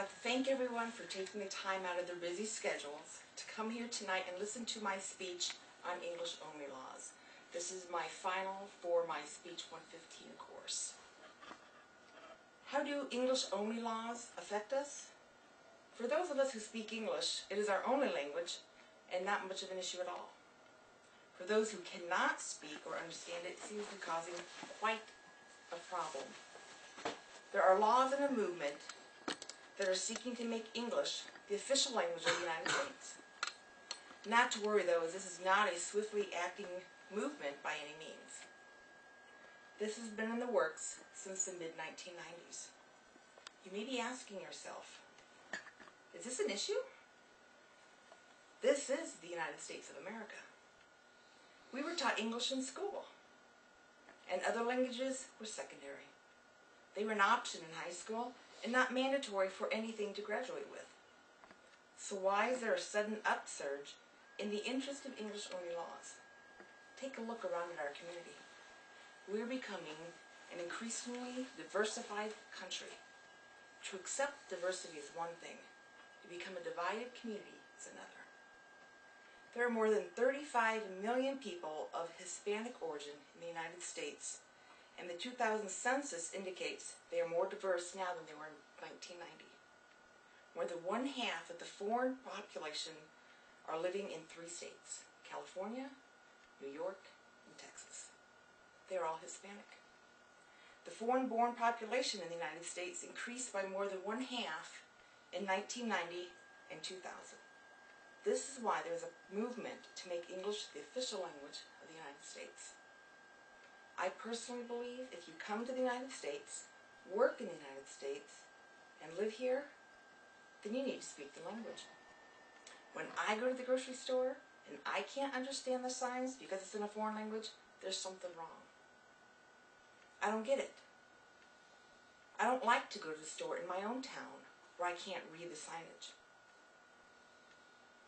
like to thank everyone for taking the time out of their busy schedules to come here tonight and listen to my speech on English-only laws. This is my final for my Speech 115 course. How do English-only laws affect us? For those of us who speak English, it is our only language and not much of an issue at all. For those who cannot speak or understand it, it seems to be causing quite a problem. There are laws in a movement that are seeking to make English the official language of the United States. Not to worry though, as this is not a swiftly acting movement by any means. This has been in the works since the mid-1990s. You may be asking yourself, is this an issue? This is the United States of America. We were taught English in school, and other languages were secondary. They were an option in high school and not mandatory for anything to graduate with. So why is there a sudden upsurge in the interest of English-only laws? Take a look around at our community. We're becoming an increasingly diversified country. To accept diversity is one thing. To become a divided community is another. There are more than 35 million people of Hispanic origin in the United States, and the 2000 census indicates they are more diverse now than they were in 1990. More than one-half of the foreign population are living in 3 states: California, New York, and Texas. They are all Hispanic. The foreign-born population in the United States increased by more than one-half in 1990 and 2000. This is why there is a movement to make English the official language of the United States. I personally believe if you come to the United States, work in the United States, and live here, then you need to speak the language. When I go to the grocery store and I can't understand the signs because it's in a foreign language, there's something wrong. I don't get it. I don't like to go to the store in my own town where I can't read the signage.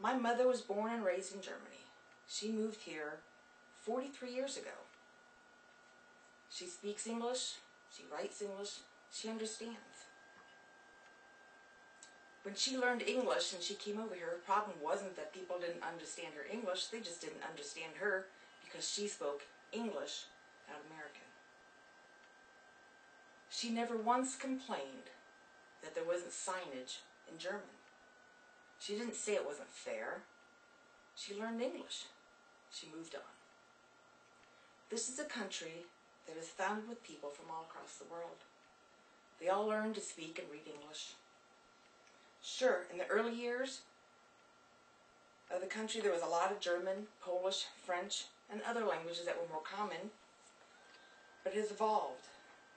My mother was born and raised in Germany. She moved here 43 years ago. She speaks English, she writes English, she understands. When she learned English and she came over here, her problem wasn't that people didn't understand her English, they just didn't understand her because she spoke English, not American. She never once complained that there wasn't signage in German. She didn't say it wasn't fair. She learned English. She moved on. This is a country that is founded with people from all across the world. They all learned to speak and read English. Sure, in the early years of the country there was a lot of German, Polish, French, and other languages that were more common, but it has evolved.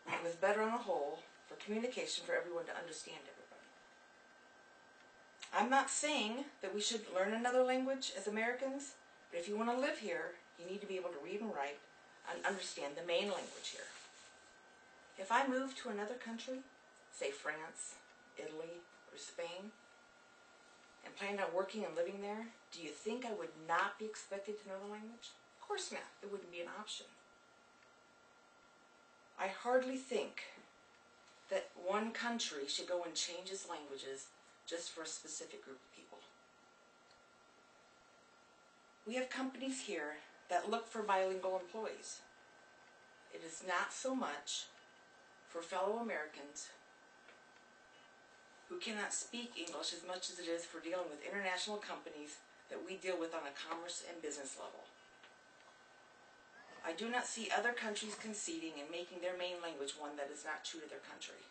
It was better on a whole for communication for everyone to understand everybody. I'm not saying that we should learn another language as Americans, but if you want to live here, you need to be able to read and write and understand the main language here. If I moved to another country, say France, Italy, or Spain, and planned on working and living there, do you think I would not be expected to know the language? Of course not. It wouldn't be an option. I hardly think that one country should go and change its languages just for a specific group of people. We have companies here that look for bilingual employees. It is not so much for fellow Americans who cannot speak English as much as it is for dealing with international companies that we deal with on a commerce and business level. I do not see other countries conceding and making their main language one that is not true to their country.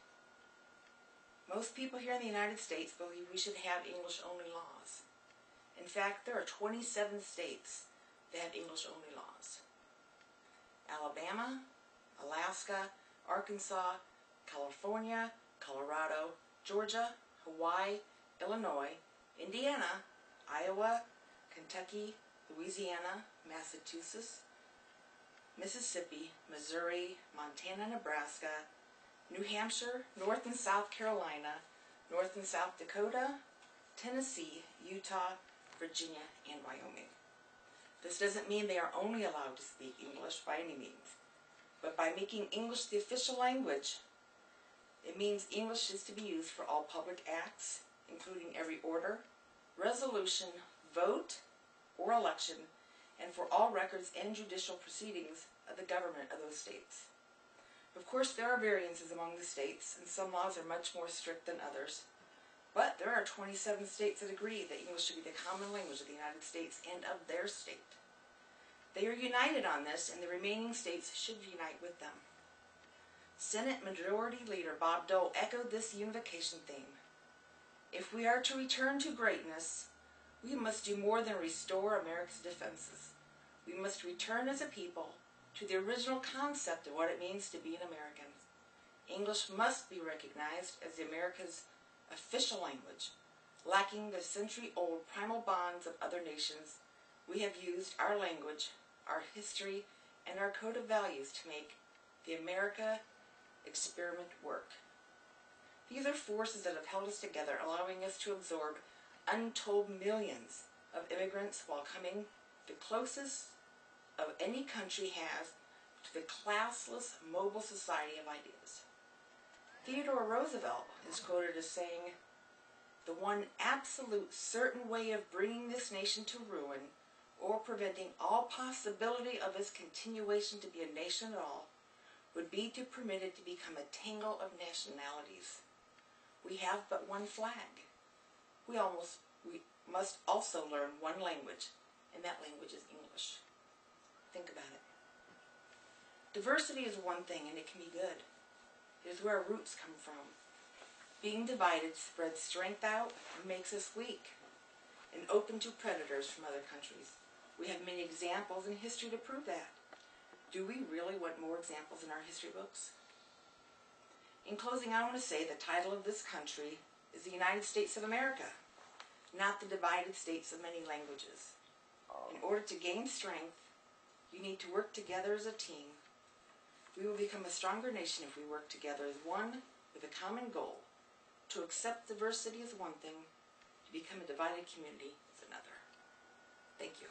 Most people here in the United States believe we should have English-only laws. In fact, there are 27 states that have English-only laws. Alabama, Alaska, Arkansas, California, Colorado, Georgia, Hawaii, Illinois, Indiana, Iowa, Kentucky, Louisiana, Massachusetts, Mississippi, Missouri, Montana, Nebraska, New Hampshire, North and South Carolina, North and South Dakota, Tennessee, Utah, Virginia, and Wyoming. This doesn't mean they are only allowed to speak English by any means, but by making English the official language It means English is to be used for all public acts, including every order, resolution, vote, or election, and for all records and judicial proceedings of the government of those states. Of course, there are variances among the states, and some laws are much more strict than others. But there are 27 states that agree that English should be the common language of the United States and of their state. They are united on this, and the remaining states should unite with them. Senate Majority Leader Bob Dole echoed this unification theme. If we are to return to greatness, we must do more than restore America's defenses. We must return as a people to the original concept of what it means to be an American. English must be recognized as America's official language. Lacking the century-old primal bonds of other nations, we have used our language, our history, and our code of values to make the America experiment work. These are forces that have held us together, allowing us to absorb untold millions of immigrants while coming the closest of any country has to the classless, mobile society of ideas. Theodore Roosevelt is quoted as saying, "The one absolute certain way of bringing this nation to ruin or preventing all possibility of its continuation to be a nation at all would be to permit it to become a tangle of nationalities. We have but one flag. We must also learn one language, and that language is English." Think about it. Diversity is one thing, and it can be good. It is where our roots come from. Being divided spreads strength out and makes us weak and open to predators from other countries. We have many examples in history to prove that. Do we really want more examples in our history books? In closing, I want to say the title of this country is the United States of America, not the divided states of many languages. In order to gain strength, you need to work together as a team. We will become a stronger nation if we work together as one with a common goal. To accept diversity is one thing, to become a divided community is another. Thank you.